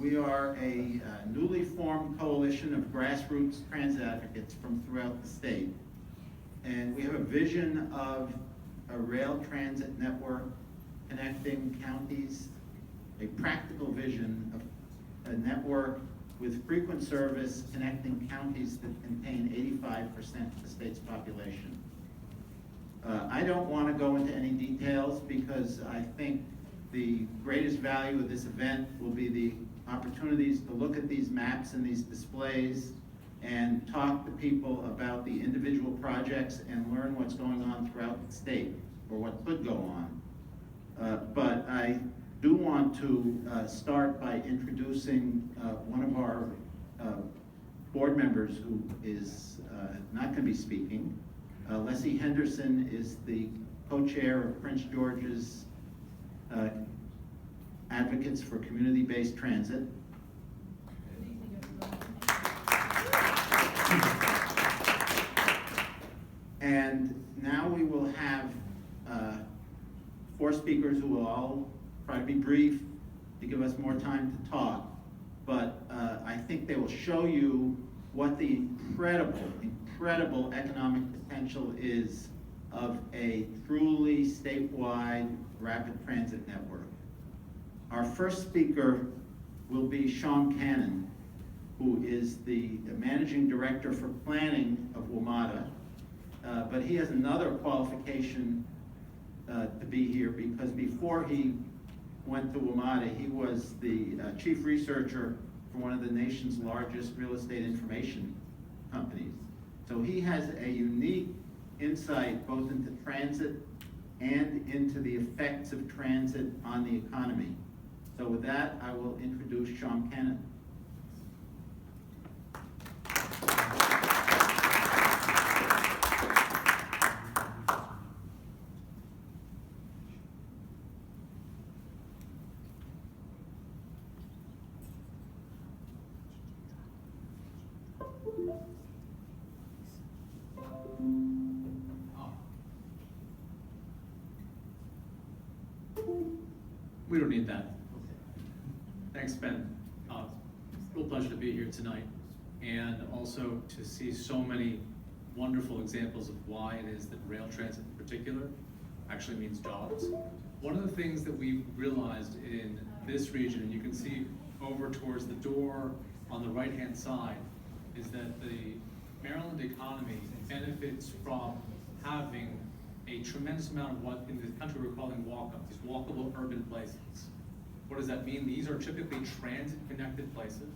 We are a newly formed coalition of grassroots transit advocates from throughout the state. And we have a vision of a rail transit network connecting counties, a practical vision of a network with frequent service connecting counties that contain 85% of the state's population. I don't want to go into any details because I think the greatest value of this event will be the opportunities to look at these maps and these displays and talk to people about the individual projects and learn what's going on throughout the state, or what could go on. But I do want to start by introducing one of our board members who is not going to be speaking. Leslie Henderson is the co-chair of Prince George's Advocates for Community-Based Transit. And now we will have 4 speakers who will all try to be brief to give us more time to talk. But I think they will show you what the incredible economic potential is of a truly statewide rapid transit network. Our first speaker will be Sean Cannon, who is the managing director for planning of WMATA, but he has another qualification to be here because before he went to WMATA, he was the chief researcher for one of the nation's largest real estate information companies. So he has a unique insight both into transit and into the effects of transit on the economy. So with that, I will introduce Sean Cannon. We don't need that. Thanks, Ben. Real pleasure to be here tonight, and also to see so many wonderful examples of why it is that rail transit in particular actually means jobs. One of the things that we've realized in this region, and you can see over towards the door on the right-hand side, is that the Maryland economy benefits from having a tremendous amount of what in the country we're calling walk-ups, these walkable urban places. What does that mean? These are typically transit-connected places.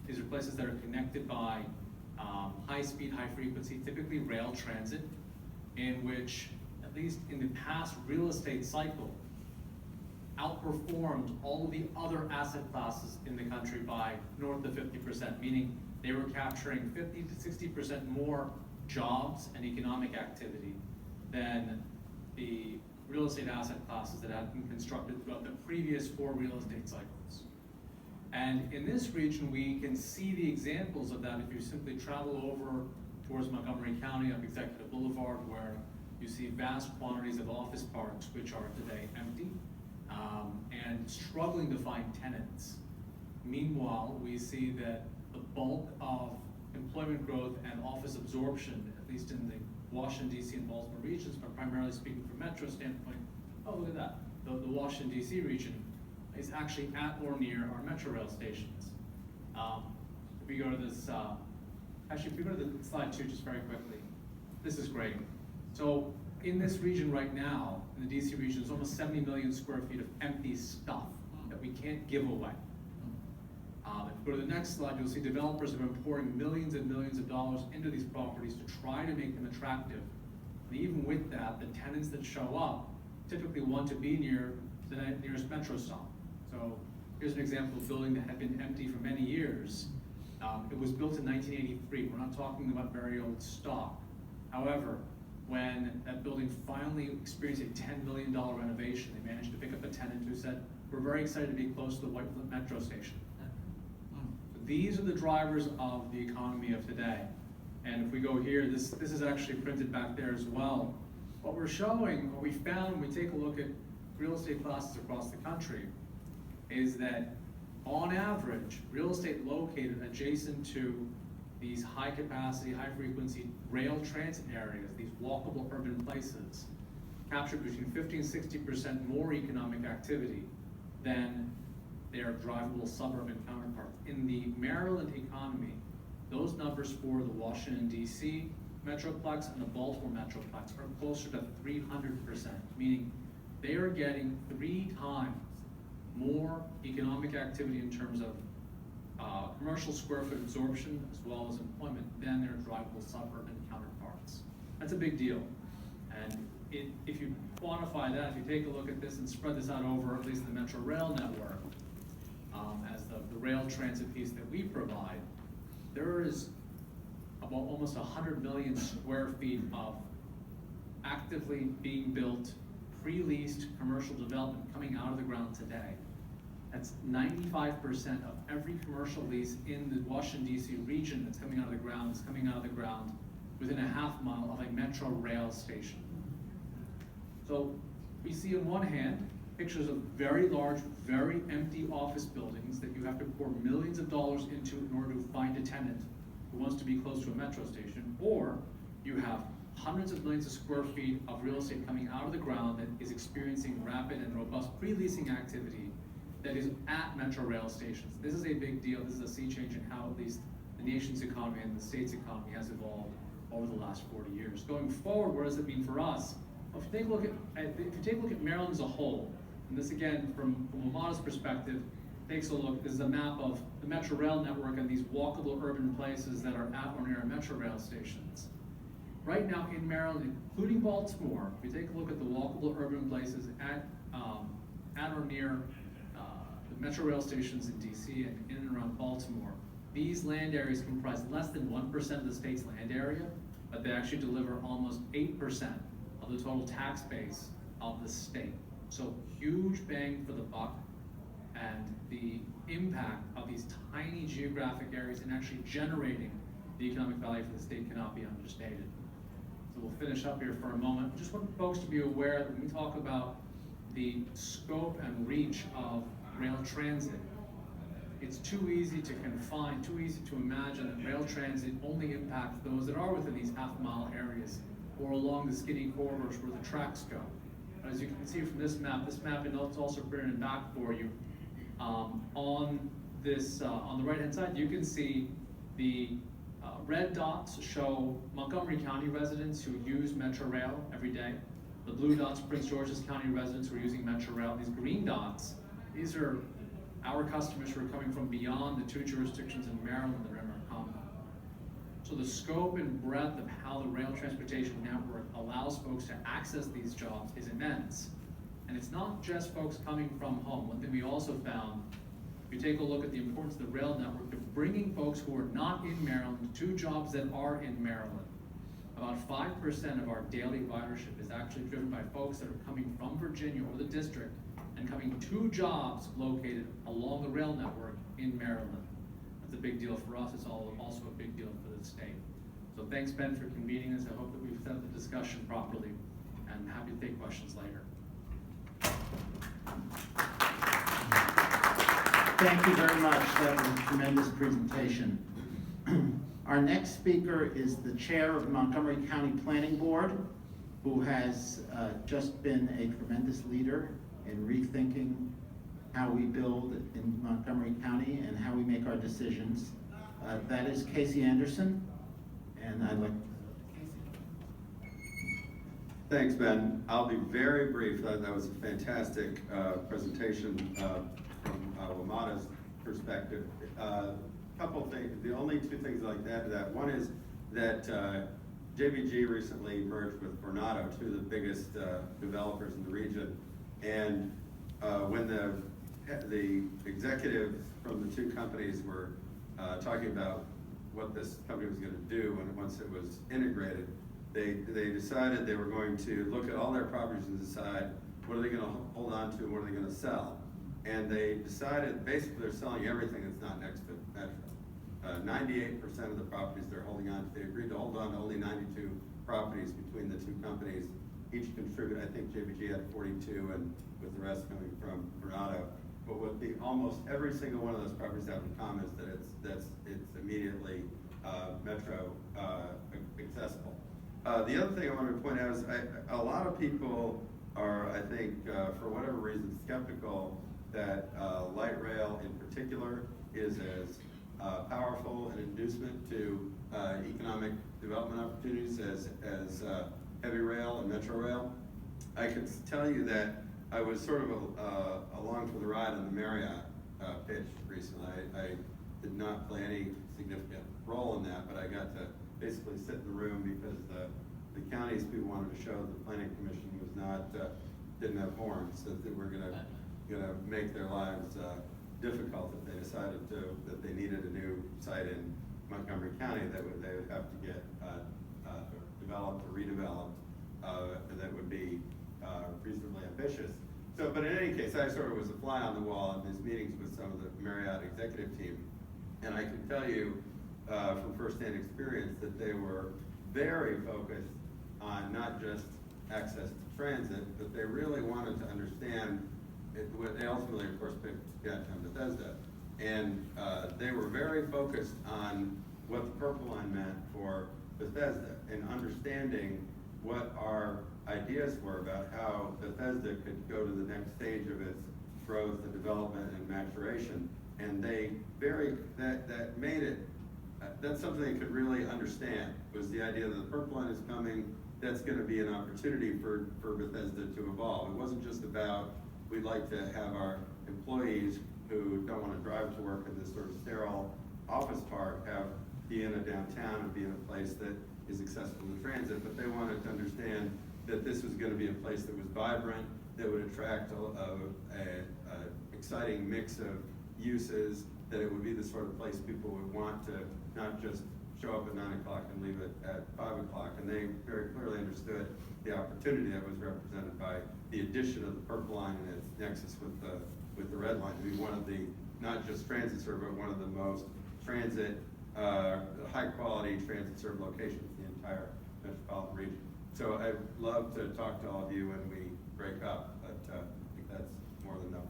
These are places that are connected by high-speed, high-frequency, typically rail transit, in which, at least in the past real estate cycle, outperformed all of the other asset classes in the country by north of 50%, meaning they were capturing 50 to 60% more jobs and economic activity than the real estate asset classes that had been constructed throughout the previous 4 real estate cycles. And in this region, we can see the examples of that if you simply travel over towards Montgomery County up Executive Boulevard, where you see vast quantities of office parks which are today empty and struggling to find tenants. Meanwhile, we see that the bulk of employment growth and office absorption, at least in the Washington, D.C. and Baltimore regions, but primarily speaking from Metro standpoint, oh, look at that. The Washington, D.C. region is actually at or near our Metro rail stations. If we go to this, actually, if we go to the slide 2 just very quickly, this is great. So in this region right now, in the D.C. region, there's almost 70 million square feet of empty stuff that we can't give away. If you go to the next slide, you'll see developers have been pouring millions and millions of dollars into these properties to try to make them attractive. And even with that, the tenants that show up typically want to be near the nearest metro stop. So here's an example of a building that had been empty for many years. It was built in 1983. We're not talking about very old stock. However, when that building finally experienced a $10 million renovation, they managed to pick up a tenant who said, "We're very excited to be close to the White Metro station." These are the drivers of the economy of today. And if we go here, this is actually printed back there as well. What we're showing, what we found when we take a look at real estate classes across the country, is that on average, real estate located adjacent to these high capacity, high frequency rail transit areas, these walkable urban places, captured between 50 and 60% more economic activity than their drivable suburban counterparts. In the Maryland economy, those numbers for the Washington DC Metroplex and the Baltimore Metroplex are closer to 300%, meaning they are getting 3 times more economic activity in terms of commercial square foot absorption as well as employment than their drivable suburban counterparts. That's a big deal. And if you quantify that, if you take a look at this and spread this out over at least the Metro Rail network, as the rail transit piece that we provide, there is about almost 100 million square feet of actively being built, pre-leased commercial development coming out of the ground today. That's 95% of every commercial lease in the Washington DC region that's coming out of the ground is coming out of the ground within a half mile of a Metro Rail station. So we see on one hand pictures of very large, very empty office buildings that you have to pour millions of dollars into in order to find a tenant who wants to be close to a metro station, or you have hundreds of millions of square feet of real estate coming out of the ground that is experiencing rapid and robust pre-leasing activity that is at Metro Rail stations. This is a big deal. This is a sea change in how at least the nation's economy and the state's economy has evolved over the last 40 years. Going forward, what does it mean for us? Well, if you take a look at Maryland as a whole, and this again from a modest perspective, takes a look, this is a map of the Metro Rail network and these walkable urban places that are at or near Metro Rail stations. Right now in Maryland, including Baltimore, if you take a look at the walkable urban places at or near the Metro Rail stations in DC and in and around Baltimore, these land areas comprise less than 1% of the state's land area, but they actually deliver almost 8% of the total tax base of the state. So huge bang for the buck, and the impact of these tiny geographic areas in actually generating the economic value for the state cannot be understated. So we'll finish up here for a moment. I just want folks to be aware that when we talk about the scope and reach of rail transit, it's too easy to confine, too easy to imagine that rail transit only impacts those that are within these half-mile areas or along the skinny corridors where the tracks go. But as you can see from this map, and it's also printed back for you, on the right-hand side, you can see the red dots show Montgomery County residents who use Metro Rail every day. The blue dots, Prince George's County residents who are using Metro Rail. These green dots, these are our customers who are coming from beyond the 2 jurisdictions in Maryland that are in our common. So the scope and breadth of how the rail transportation network allows folks to access these jobs is immense. And it's not just folks coming from home. One thing we also found, if you take a look at the importance of the rail network of bringing folks who are not in Maryland to jobs that are in Maryland. About 5% of our daily ridership is actually driven by folks that are coming from Virginia or the district and coming to jobs located along the rail network in Maryland. That's a big deal for us. It's also a big deal for the state. So thanks, Ben, for convening us. I hope that we've set up the discussion properly, and happy to take questions later. Thank you very much. That was a tremendous presentation. Our next speaker is the chair of the Montgomery County Planning Board, who has just been a tremendous leader in rethinking how we build in Montgomery County and how we make our decisions. That is Casey Anderson, and I'd like Thanks, Ben. I'll be very brief. That was a fantastic presentation from WMATA's perspective. Couple of things. The only 2 things I'd like to add to that. One is that JBG recently merged with Vornado, 2 of the biggest developers in the region. And when the executives from the 2 companies were talking about what this company was going to do once it was integrated, they decided they were going to look at all their properties and decide what are they going to hold on to and what are they going to sell. And they decided basically they're selling everything that's not next to Metro. 98% of the properties they're holding on to, they agreed to hold on to only 92 properties between the 2 companies. Each contributed, I think JBG had 42, and with the rest coming from Vornado. but what almost every single one of those properties have in common is that it's immediately metro accessible. The other thing I wanted to point out is a lot of people are, I think, for whatever reason, skeptical that light rail in particular is as powerful an inducement to economic development opportunities as heavy rail and metro rail. I can tell you that I was sort of along for the ride on the Marriott pitch recently. I did not play any significant role in that, but I got to basically sit in the room because the county's people wanted to show the planning commission was not, didn't have horns, that they were gonna make their lives difficult if they decided that they needed a new site in Montgomery County they would have to get developed or redeveloped that would be reasonably ambitious. So, but in any case, I sort of was a fly on the wall in these meetings with some of the Marriott executive team, and I can tell you from firsthand experience that they were very focused on not just access to transit, but they really wanted to understand what they ultimately, of course, got on Bethesda. And they were very focused on what the Purple Line meant for Bethesda and understanding what our ideas were about how Bethesda could go to the next stage of its growth and development and maturation. And they that made it, that's something they could really understand, was the idea that the Purple Line is coming, that's gonna be an opportunity for Bethesda to evolve. It wasn't just about, we'd like to have our employees who don't want to drive to work in this sort of sterile office park be in a downtown and be in a place that is accessible to transit, but they wanted to understand that this was going to be a place that was vibrant, that would attract a exciting mix of uses, that it would be the sort of place people would want to not just show up at 9 o'clock and leave it at 5 o'clock. And they very clearly understood the opportunity that was represented by the addition of the Purple Line and its nexus with the Red Line to be one of the, not just transit served, but one of the most high quality transit served locations in the entire metropolitan region. So I'd love to talk to all of you when we break up, but I think that's more than enough.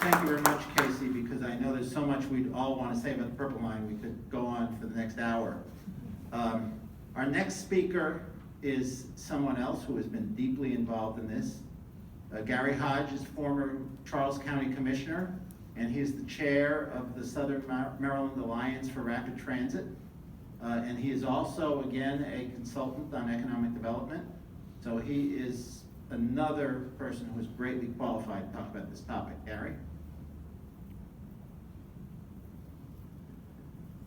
Thank you very much, Casey, because I know there's so much we'd all want to say about the Purple Line. We could go on for the next hour. Our next speaker is someone else who has been deeply involved in this. Gary Hodge is former Charles County Commissioner, and he is the chair of the Southern Maryland Alliance for Rapid Transit. And he is also, again, a consultant on economic development. So he is another person who is greatly qualified to talk about this topic. Gary?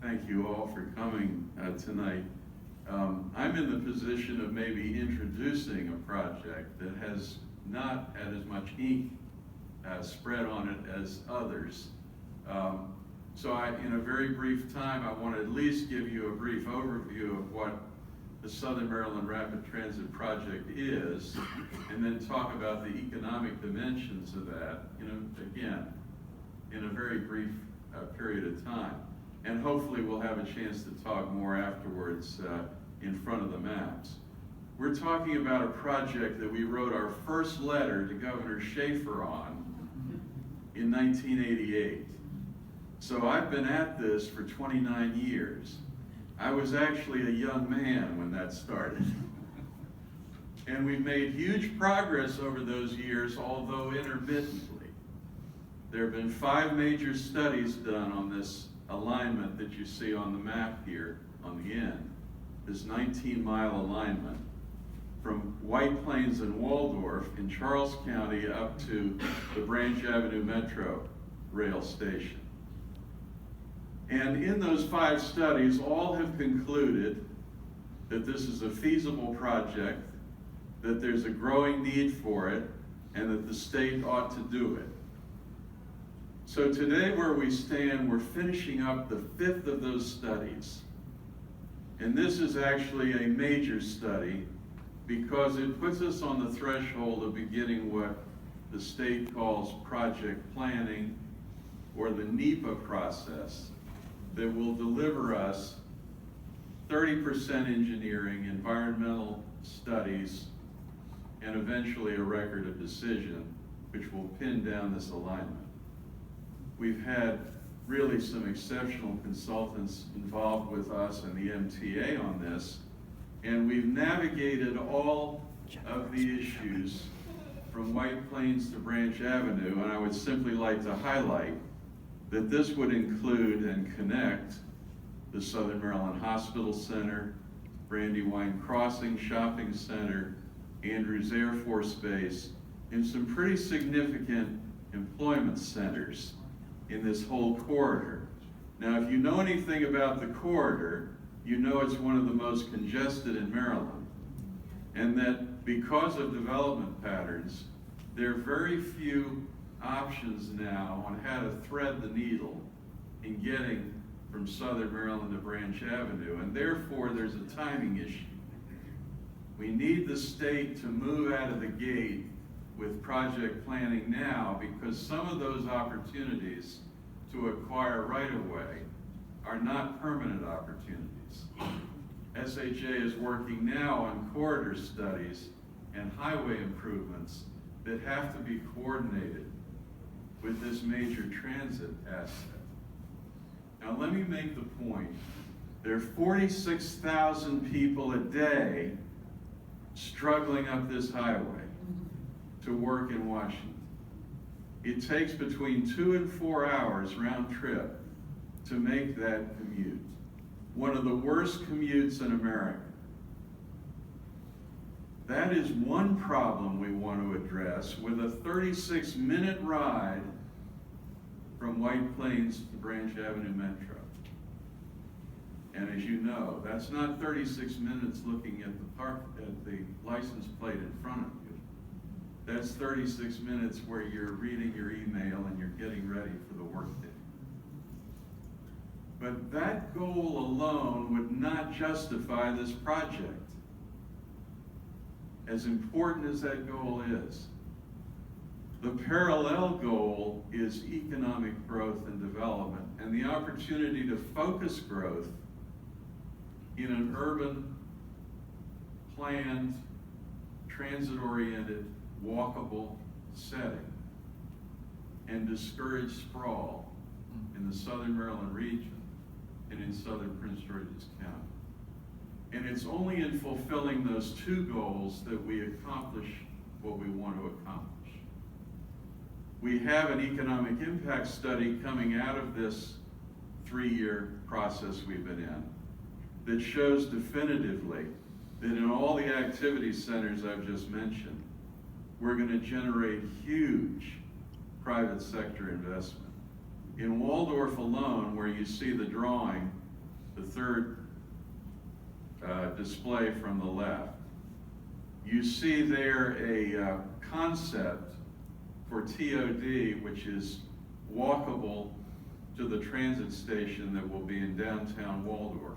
Thank you all for coming tonight. I'm in the position of maybe introducing a project that has not had as much ink spread on it as others. So in a very brief time, I want to at least give you a brief overview of what the Southern Maryland Rapid Transit Project is, and then talk about the economic dimensions of that, again, in a very brief period of time. And hopefully we'll have a chance to talk more afterwards in front of the maps. We're talking about a project that we wrote our first letter to Governor Schaefer on in 1988. So I've been at this for 29 years. I was actually a young man when that started. And we've made huge progress over those years, although intermittently. There have been 5 major studies done on this alignment that you see on the map here on the end, this 19-mile alignment from White Plains and Waldorf in Charles County up to the Branch Avenue Metro rail station. And in those 5 studies, all have concluded that this is a feasible project, that there's a growing need for it, and that the state ought to do it. So today where we stand, we're finishing up the 5th of those studies. And this is actually a major study because it puts us on the threshold of beginning what the state calls project planning, or the NEPA process, that will deliver us 30% engineering, environmental studies, and eventually a record of decision, which will pin down this alignment. We've had really some exceptional consultants involved with us and the MTA on this, and we've navigated all of the issues from White Plains to Branch Avenue, and I would simply like to highlight that this would include and connect the Southern Maryland Hospital Center, Brandywine Crossing Shopping Center, Andrews Air Force Base, and some pretty significant employment centers in this whole corridor. Now, if you know anything about the corridor, you know it's one of the most congested in Maryland, and that because of development patterns, there are very few options now on how to thread the needle in getting from Southern Maryland to Branch Avenue, and therefore there's a timing issue. We need the state to move out of the gate with project planning now, because some of those opportunities to acquire right-of-way are not permanent opportunities. SHA is working now on corridor studies and highway improvements that have to be coordinated with this major transit asset. Now let me make the point. There are 46,000 people a day struggling up this highway to work in Washington. It takes between 2 and 4 hours round trip to make that commute. One of the worst commutes in America. That is one problem we want to address with a 36-minute ride from White Plains to Branch Avenue Metro. And as you know, that's not 36 minutes looking at the license plate in front of you. That's 36 minutes where you're reading your email and you're getting ready for the workday. But that goal alone would not justify this project. As important as that goal is, the parallel goal is economic growth and development, and the opportunity to focus growth in an urban, planned, transit-oriented, walkable setting, and discourage sprawl in the Southern Maryland region and in Southern Prince George's County. And it's only in fulfilling those two goals that we accomplish what we want to accomplish. We have an economic impact study coming out of this 3-year process we've been in that shows definitively that in all the activity centers I've just mentioned, we're going to generate huge private sector investment. In Waldorf alone, where you see the drawing, the third display from the left, you see there a concept for TOD, which is walkable to the transit station that will be in downtown Waldorf.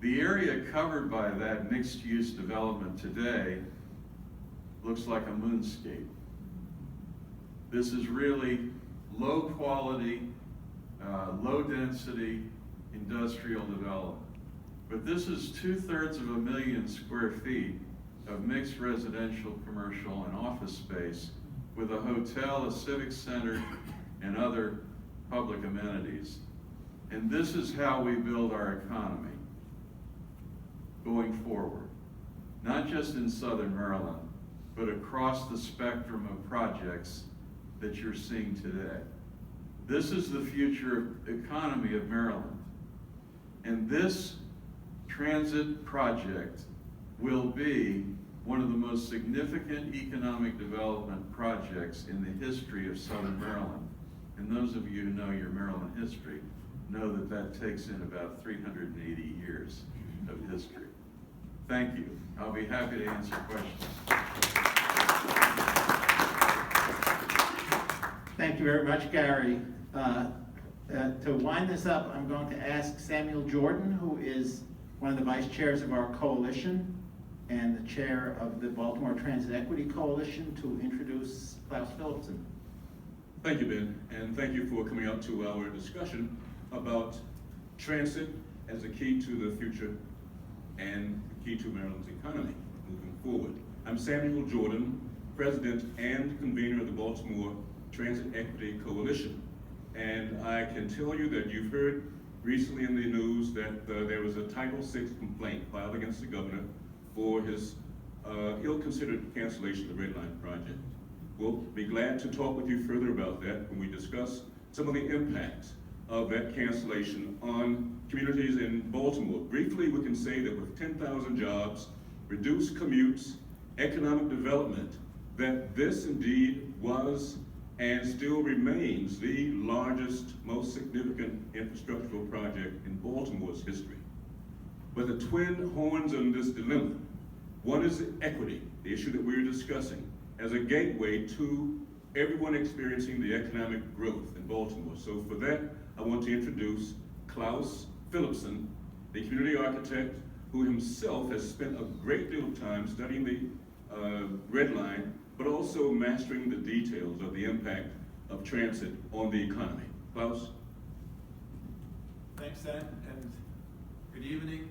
The area covered by that mixed-use development today looks like a moonscape. This is really low-quality, low-density industrial development. But this is 2/3 of a million square feet of mixed residential, commercial, and office space with a hotel, a civic center, and other public amenities. And this is how we build our economy going forward, not just in Southern Maryland, but across the spectrum of projects that you're seeing today. This is the future economy of Maryland. And this transit project will be one of the most significant economic development projects in the history of Southern Maryland. And those of you who know your Maryland history know that that takes in about 380 years of history. Thank you. I'll be happy to answer questions. Thank you very much, Gary. To wind this up, I'm going to ask Samuel Jordan, who is one of the vice chairs of our coalition and the chair of the Baltimore Transit Equity Coalition, to introduce Klaus Philipson. Thank you, Ben, and thank you for coming up to our discussion about transit as a key to the future and the key to Maryland's economy moving forward. I'm Samuel Jordan, President and convener of the Baltimore Transit Equity Coalition. And I can tell you that you've heard recently in the news that there was a Title VI complaint filed against the governor for his ill-considered cancellation of the Red Line project. We'll be glad to talk with you further about that when we discuss some of the impacts of that cancellation on communities in Baltimore. Briefly, we can say that with 10,000 jobs, reduced commutes, economic development, that this indeed was and still remains the largest, most significant infrastructural project in Baltimore's history. But the twin horns on this dilemma, one is equity, the issue that we're discussing, as a gateway to everyone experiencing the economic growth in Baltimore. So for that, I want to introduce Klaus Philipson, the community architect who himself has spent a great deal of time studying the Red Line, but also mastering the details of the impact of transit on the economy. Klaus? Thanks, Sam, and good evening.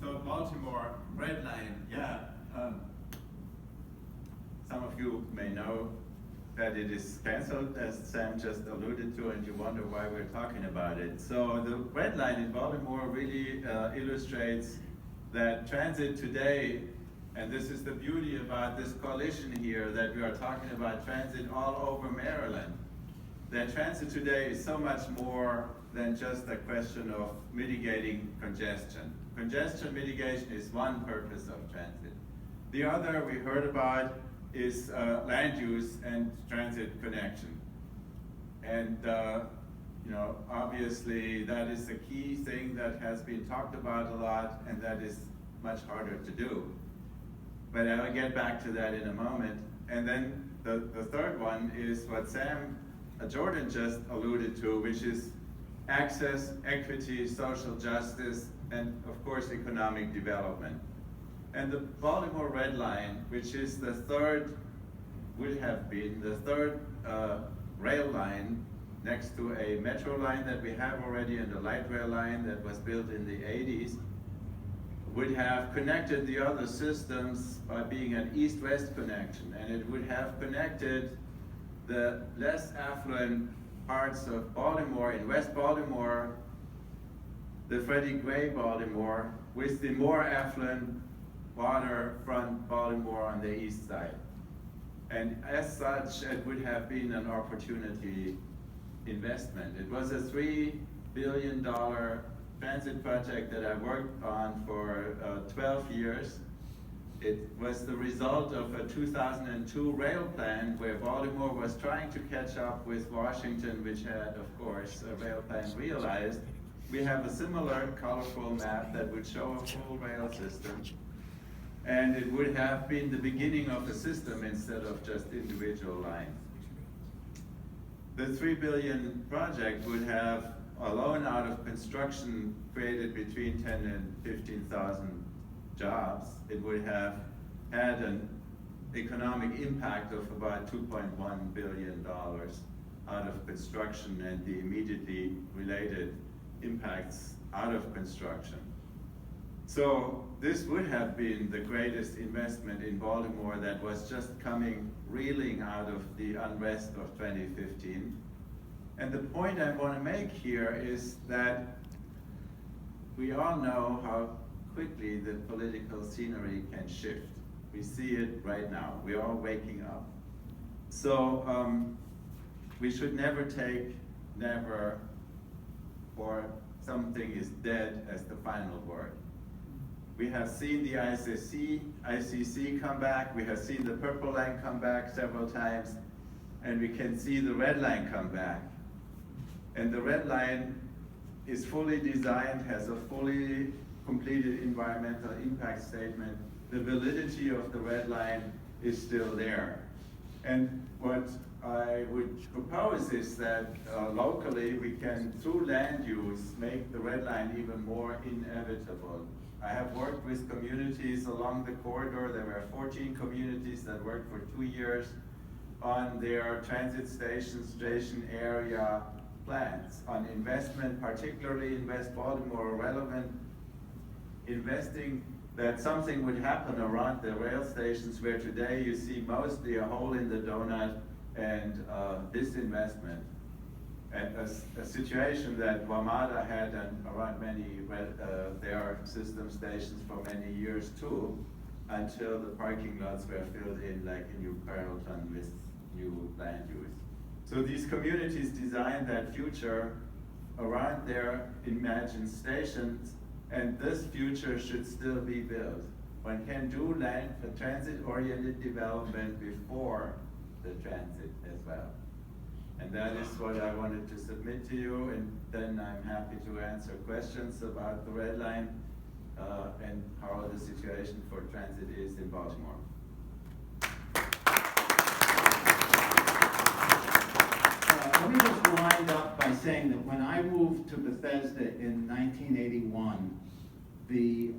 So Baltimore Red Line, Some of you may know that it is canceled, as Sam just alluded to, and you wonder why we're talking about it. So the Red Line in Baltimore really illustrates that transit today, and this is the beauty about this coalition here, that we are talking about transit all over Maryland. That transit today is so much more than just a question of mitigating congestion. Congestion mitigation is one purpose of transit. The other we heard about is land use and transit connection. And obviously that is the key thing that has been talked about a lot, and that is much harder to do. But I'll get back to that in a moment. And then the third one is what Sam Jordan just alluded to, which is access, equity, social justice, and of course economic development. And the Baltimore Red Line, which is the third, would have been the third rail line next to a metro line that we have already and a light rail line that was built in the 80s, would have connected the other systems by being an east-west connection, and it would have connected the less affluent parts of Baltimore, in West Baltimore, the Freddie Gray Baltimore, with the more affluent waterfront Baltimore on the east side. And as such, it would have been an opportunity investment. It was a $3 billion transit project that I worked on for 12 years. It was the result of a 2002 rail plan where Baltimore was trying to catch up with Washington, which had, of course, a rail plan realized. We have a similar colorful map that would show a full rail system. And it would have been the beginning of a system instead of just individual lines. The $3 billion project would have, alone out of construction, created between 10 and 15,000 jobs. It would have had an economic impact of about $2.1 billion out of construction and the immediately related impacts out of construction. So this would have been the greatest investment in Baltimore that was just reeling out of the unrest of 2015. And the point I want to make here is that we all know how quickly the political scenery can shift. We see it right now. We're all waking up. So we should never take never or something is dead as the final word. We have seen the ICC come back. We have seen the Purple Line come back several times. And we can see the Red Line come back. And the Red Line is fully designed, has a fully completed environmental impact statement. The validity of the Red Line is still there. And what I would propose is that locally we can, through land use, make the Red Line even more inevitable. I have worked with communities along the corridor. There were 14 communities that worked for 2 years on their transit station area plans, on investment, particularly in West Baltimore, relevant investing that something would happen around the rail stations where today you see mostly a hole in the donut and disinvestment. And a situation that WMATA had around many their system stations for many years too, until the parking lots were filled in like in New Carrollton with new land use. So these communities designed that future around their imagined stations, and this future should still be built. One can do land for transit-oriented development before the transit as well. And that is what I wanted to submit to you, and then I'm happy to answer questions about the Red Line and how the situation for transit is in Baltimore. Let me just wind up by saying that when I moved to Bethesda in 1981, the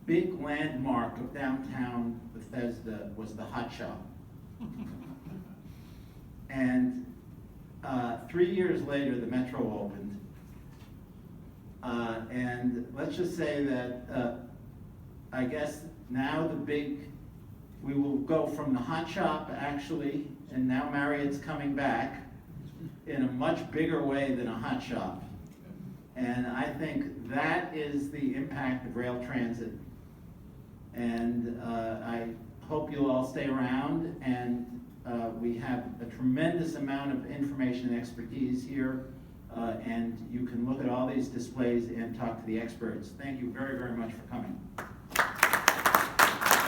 big landmark of downtown Bethesda was the Hot Shop. And 3 years later, the Metro opened. And let's just say that I guess now we will go from the Hot Shop actually, and now Marriott's coming back in a much bigger way than a Hot Shop. And I think that is the impact of rail transit. And I hope you'll all stay around, and we have a tremendous amount of information and expertise here, and you can look at all these displays and talk to the experts. Thank you very, very much for coming.